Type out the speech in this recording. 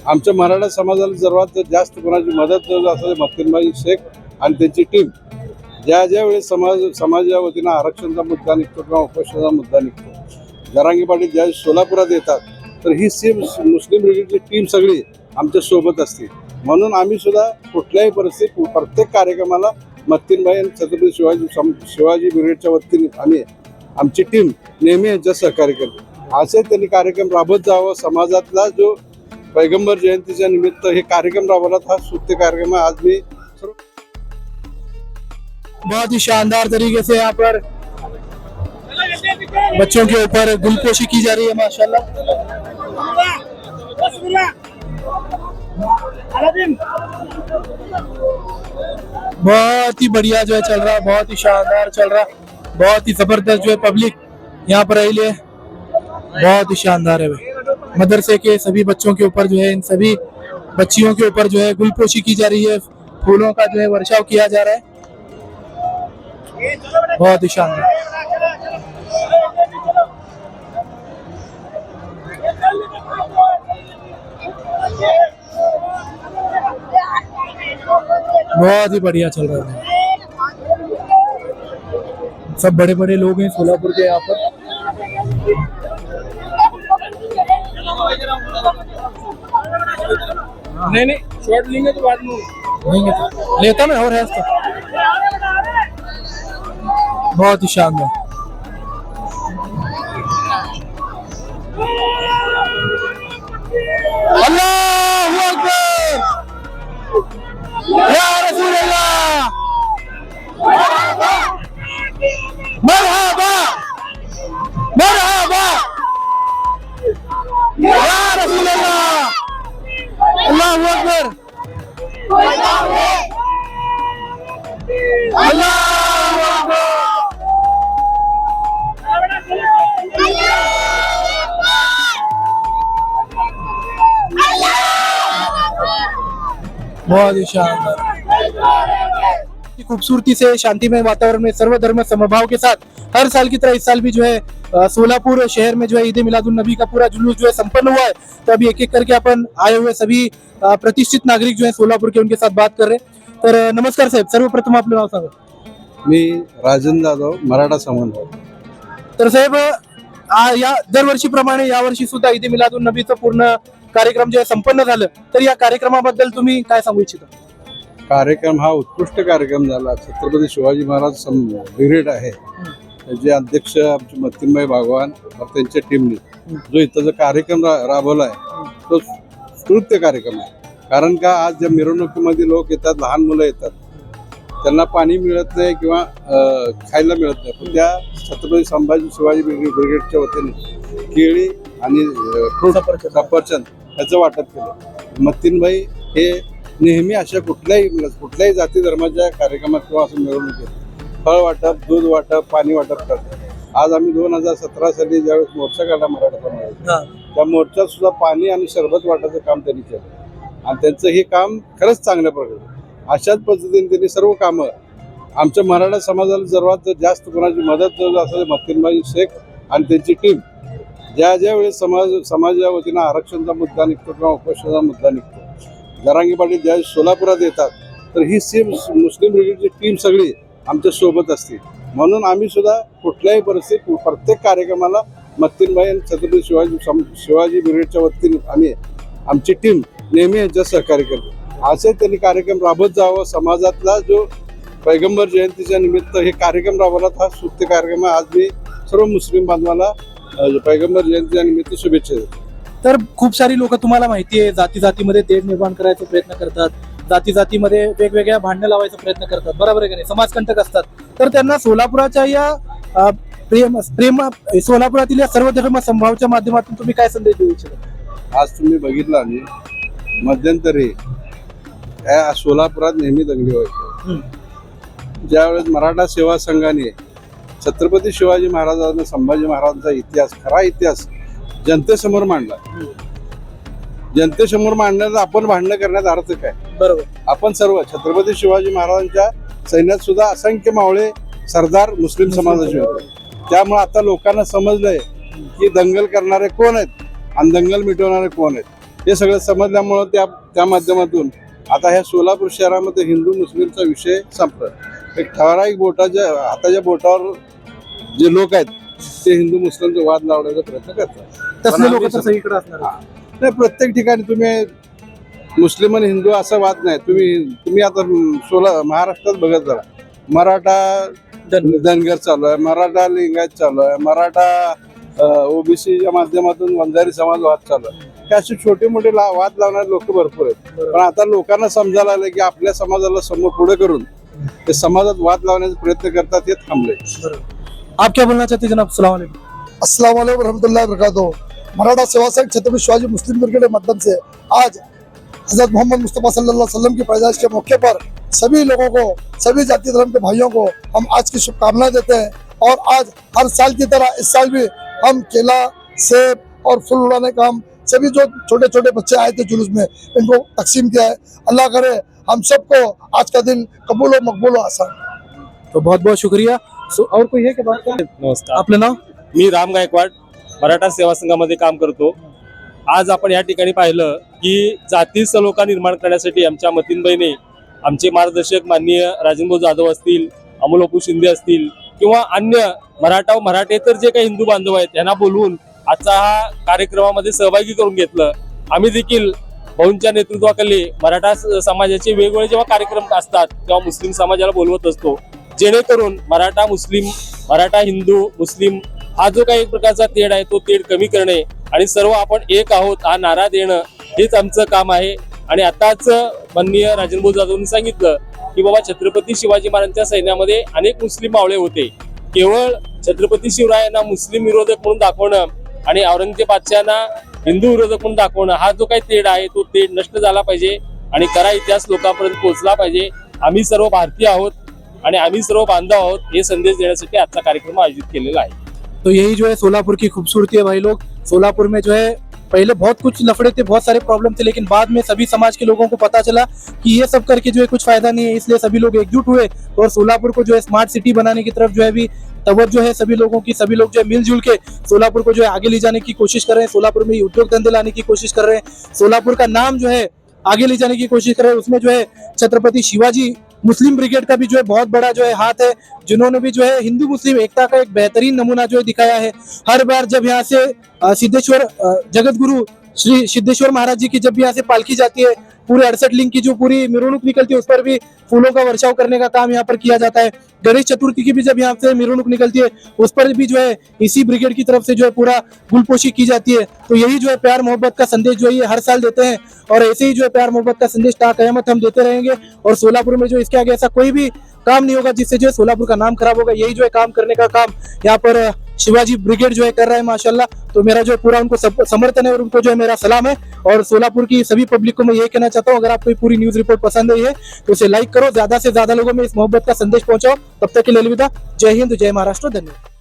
आमच्या मराठा समाजाला सर्वात जास्त कोणाची मदत असते मत्तीनबाई शेख आणि त्यांची टीम. ज्या ज्या वेळेस समाजा वतीनं आरक्षणाचा मुद्दा निघतो किंवा उपोषणाचा मुद्दा निघतो, जरांगे पाटील ज्या सोलापुरात येतात तर ही सेम मुस्लिम ब्रिगेडची टीम सगळी आमच्या सोबत असते. म्हणून आम्ही सुद्धा कुठल्याही परिस्थितीत प्रत्येक कार्यक्रमाला मत्तीनबाई आणि छत्रपती शिवाजी ब्रिगेडच्या वतीने आम्ही आमची टीम नेहमी यांच्या सहकार्य करते. असे त्यांनी कार्यक्रम राबवत जावं. समाजातला जो पैगंबर जयंतीच्या निमित्त हे कार्यक्रम राबवला, हा स्तुत्य कार्यक्रम आज मी बहुत ही शानदार तरीके से यहाँ पर बच्चों के ऊपर गुलपोशी की जा रही है माशाल्लाह। बहुत ही बढ़िया जो है चल रहा है, बहुत ही शानदार चल रहा है, बहुत ही जबरदस्त जो है पब्लिक यहाँ पर आई है, बहुत ही शानदार है भाई। मदरसे के सभी बच्चों के ऊपर जो है, इन सभी बच्चियों के ऊपर जो है गुलपोशी की जा रही है, फूलों का जो है वर्षाव किया जा रहा है, बहुत ही शानदार। बहुत ही बढ़िया चल रहा है, सब बड़े बड़े लोग हैं सोलापुर के यहाँ पर। नहीं शॉर्ट लेंगे तो बाद में लेंगे, तो लेता मैं और है इसका। बहुत ही शानदार। अल्लाहू अकबर, या रसूल अल्लाह, मरहबा मरहबा, या रसूल अल्लाह, अल्लाहू अकबर, अल्लाहू अकबर। बहुत ही शानदार, खूबसूरती से शांतिमय वातावरण में सर्व धर्म समभाव के साथ हर साल की तरह इस साल भी जो है सोलापुर शहर में जो है ईद मिलादुन नबी का पूरा जुलूस जो है संपन्न हुआ है। तो अभी एक एक करके अपन आए हुए सभी प्रतिष्ठित नागरिक जो है सोलापुर के, उनके साथ बात कर रहे हैं। तर नमस्कार साहेब, सर्वप्रथम आपलं नाव सांगा। मी राजन जाधव, मराठा समाज। तर साहेब, या दरवर्षीप्रमाणे यावर्षी सुद्धा ईद मिलादुन नबीचं पूर्ण कार्यक्रम जे संपन्न झालं, तर या कार्यक्रमाबद्दल तुम्ही काय सांगू इच्छिता? कार्यक्रम हा उत्कृष्ट कार्यक्रम झाला. छत्रपती शिवाजी महाराज ब्रिगेड आहे, त्याचे अध्यक्ष आमचे मत्तीनबाई भगवान और त्यांच्या टीमने जो इथं जो कार्यक्रम राबवला आहे तो स्तुत्य कार्यक्रम आहे. कारण का आज ज्या मिरवणुकीमध्ये लोक येतात, लहान मुलं येतात, त्यांना पाणी मिळत नाही किंवा खायला मिळत नाही, पण त्या छत्रपती संभाजी शिवाजी ब्रिगेडच्या वतीने केळी आणि सफरचंद ह्याचं वाटप केलं. मत्तीनबाई हे नेहमी अशा कुठल्याही जाती धर्माच्या कार्यक्रमात किंवा असं मिरवणुकीत फळ वाटप, दूध वाटप, पाणी वाटप करतात. आज आम्ही 2017 साली ज्यावेळेस मोर्चा काढला मराठा समाजाचा, त्या मोर्चात सुद्धा पाणी आणि सरबत वाटायचं काम त्यांनी केलं आणि त्यांचं हे काम खरंच चांगल्या प्रकारे. अशाच पद्धतीने त्यांनी सर्व कामं आमच्या मराठा समाजाला सर्वात जास्त कोणाची मदत असते मत्तीनबाई शेख आणि त्यांची टीम. ज्या ज्या वेळेस समाजा वतीनं आरक्षणाचा मुद्दा निघतो किंवा उपोषणाचा मुद्दा निघतो, जरांगे पाटील ज्या सोलापुरात येतात तर ही सेम मुस्लिम ब्रिगेडची टीम सगळी आमच्या सोबत असते. म्हणून आम्ही सुद्धा कुठल्याही परिस्थितीत प्रत्येक कार्यक्रमाला मत्तीनबाई आणि छत्रपती शिवाजी ब्रिगेडच्या वतीने आम्ही आमची टीम नेहमी यांच्या सहकार्य करते. असे त्यांनी कार्यक्रम राबवत जावं. समाजातला जो पैगंबर जयंतीच्या निमित्त हे कार्यक्रम राबवला, हा स्तुत्य कार्यक्रम आज मी सर्व मुस्लिम बांधवांना पैगंबर जयंतीच्या निमित्त शुभेच्छा देतो. तर खूप सारी लोक तुम्हाला माहिती आहे जाती जातीमध्ये तेढ निर्माण करायचा प्रयत्न करतात, जाती जातीमध्ये वेगवेगळ्या भांडणं लावायचा प्रयत्न करतात, बरोबर आहे का नाही, समाजकंटक असतात. तर त्यांना सोलापुराच्या या सोलापुरातील या सर्व धर्म समभावाच्या माध्यमातून तुम्ही काय संदेश देऊ इच्छिता? आज तुम्ही बघितलं आम्ही मध्यंतरी या सोलापुरात नेहमी दंगली व्हायचे. ज्यावेळेस मराठा सेवा संघाने छत्रपती शिवाजी महाराजांना संभाजी महाराजांचा इतिहास, खरा इतिहास जनतेसमोर मांडला. जनतेसमोर मांडण्याचा आपण भांडणं करण्यात अर्थ काय? बरोबर. आपण सर्व छत्रपती शिवाजी महाराजांच्या सैन्यात सुद्धा असंख्य मावळे सरदार मुस्लिम समाजाचे होते. त्यामुळे आता लोकांना समजलंय की दंगल करणारे कोण आहेत आणि दंगल मिटवणारे कोण आहेत. हे सगळं समजल्यामुळं त्या माध्यमातून आता ह्या सोलापूर शहरामध्ये हिंदू मुस्लिमचा विषय संपला. एक ठराविक हाताच्या बोटावर जे लोक आहेत ते हिंदू मुस्लिमचा वाद लावण्याचा प्रयत्न करतात. तसले लोक तर सगळीकडे असणार आहेत. नाही, प्रत्येक ठिकाणी तुम्ही मुस्लिम आणि हिंदू असा वाद नाही. तुम्ही आता महाराष्ट्रात बघत जरा मराठा धनगर चालू आहे, मराठा लिंगायत चालू आहे, मराठा ओबीसीच्या माध्यमातून वंजारी समाज वाद चालू आहे. हे असे छोटे मोठे वाद लावणारे लोक भरपूर आहेत. पण आता लोकांना समजायला लागलं की आपल्या समाजाला समोर पुढे करून ते समाजात वाद लावण्याचा प्रयत्न करतात, हे थांबले. आप क्या बोलना चाहते हैं जनाब? अस्सलाम वालेकुम. अस्सलाम वालेकुम रहमतुल्लाहि वबरकातुहू। मराठा सेवा संघ छत्रपति शिवाजी मुस्लिम ब्रिगेड के माध्यम से आज हजरत मोहम्मद मुस्तफ़ा सल्लल्लाहु अलैहि वसल्लम की पैदाइश के मौके पर सभी लोगों को, सभी जाति धर्म के भाइयों को हम आज की शुभकामनाएं देते हैं। और आज हर साल की तरह इस साल भी हम केला, सेब और फूल उड़ाने का हम सभी जो छोटे छोटे बच्चे आए थे जुलूस में, इनको तकसीम किया है। अल्लाह करे हम सबको आज का दिन कबूल और मकबूल और आसान। तो बहुत बहुत शुक्रिया. और कोई है क्या बात का? नमस्कार, आपलं नाव? मी राम गायकवाड, मराठा सेवा संघामध्ये काम करतो. आज आपण या ठिकाणी पाहिलं की जाती सलोखा निर्माण करण्यासाठी आमच्या मतीनबाईने, आमचे मार्गदर्शक माननीय राजेंद्र जाधव असतील, अमोल अपू शिंदे असतील किंवा अन्य मराठा व मराठेतर जे काही हिंदू बांधव आहेत त्यांना बोलवून आजचा हा कार्यक्रमामध्ये सहभागी करून घेतलं. आम्ही देखील भाऊंच्या नेतृत्वाखाली मराठा समाजाचे वेगवेगळे जेव्हा कार्यक्रम असतात तेव्हा मुस्लिम समाजाला बोलवत असतो, जेणेकरून मराठा हिंदू मुस्लिम हा जो काही एक प्रकारचा तेढ आहे तो तेढ कमी करणे आणि सर्व आपण एक आहोत हा नारा देणं हेच आमचं काम आहे. आणि आताच माननीय राजेंद्र जाधवनी सांगितलं की बाबा छत्रपती शिवाजी महाराजांच्या सैन्यामध्ये अनेक मुस्लिम मावळे होते. केवळ छत्रपती शिवरायांना मुस्लिम विरोधक म्हणून दाखवणं आणि औरंगजेब बादशहांना हिंदू विरोधक म्हणून दाखवणं हा जो काही तेढ आहे तो तेढ नष्ट झाला पाहिजे आणि खरा इतिहास लोकांपर्यंत पोहोचला पाहिजे. आम्ही सर्व भारतीय आहोत आणि आम्ही सर्व बांधव आहोत हे संदेश देण्यासाठी आजचा कार्यक्रम आयोजित केलेला आहे. तो यही जो है सोलापुर की खूबसूरती है भाई लोग. सोलापुर में जो है पहले बहुत कुछ लफड़े थे, बहुत सारे प्रॉब्लम थे, लेकिन बाद में सभी समाज के लोगों को पता चला कि ये सब करके जो है कुछ फायदा नहीं है, इसलिए सभी लोग एकजुट हुए और सोलापुर को जो है स्मार्ट सिटी बनाने की तरफ जो है भी तवज्जो है सभी लोगों की. सभी लोग जो है मिलजुल के सोलापुर को जो है आगे ले जाने की कोशिश कर रहे हैं. सोलापुर में उद्योग धंधे लाने की कोशिश कर रहे हैं. सोलापुर का नाम जो है आगे ले जाने की कोशिश कर रहे हैं. उसमें जो है छत्रपति शिवाजी मुस्लिम ब्रिगेड का भी जो है बहुत बड़ा जो है हाथ है, जिन्होंने भी जो है हिंदू मुस्लिम एकता का एक बेहतरीन नमूना जो है दिखाया है. हर बार जब यहाँ से सिद्धेश्वर जगत गुरु श्री सिद्धेश्वर महाराज जी की जब भी यहाँ से पालकी जाती है, पूरे 68 लिंग की जो पूरी मिरोनुक निकलती है उस पर भी फूलों का वर्षाव करने का काम यहाँ पर किया जाता है. गणेश चतुर्थी की भी जब यहाँ से मिरोनुक निकलती है उस पर भी जो है इसी ब्रिगेड की तरफ से जो है पूरा गुलपोशी की जाती है. तो यही जो है प्यार मोहब्बत का संदेश जो है ये हर साल देते हैं और ऐसे ही जो है प्यार मोहब्बत का संदेश ता कयामत हम देते रहेंगे. और सोलापुर में जो इसके आगे ऐसा कोई भी काम नहीं होगा जिससे जो है सोलापुर का नाम खराब होगा. यही जो है काम करने का काम यहाँ पर शिवाजी ब्रिगेड जो है कर रहा है माशाल्लाह. तो मेरा जो है पूरा उनको समर्थन है और उनको जो है मेरा सलाम है. और सोलापुर की सभी पब्लिक को मैं ये कहना चाहता हूँ, अगर आपको ये पूरी न्यूज रिपोर्ट पसंद आई है तो उसे लाइक करो, ज्यादा से ज्यादा लोगों में इस मोहब्बत का संदेश पहुंचाओ. तब तक के लिए अलविदा. जय हिंद, जय महाराष्ट्र, धन्यवाद.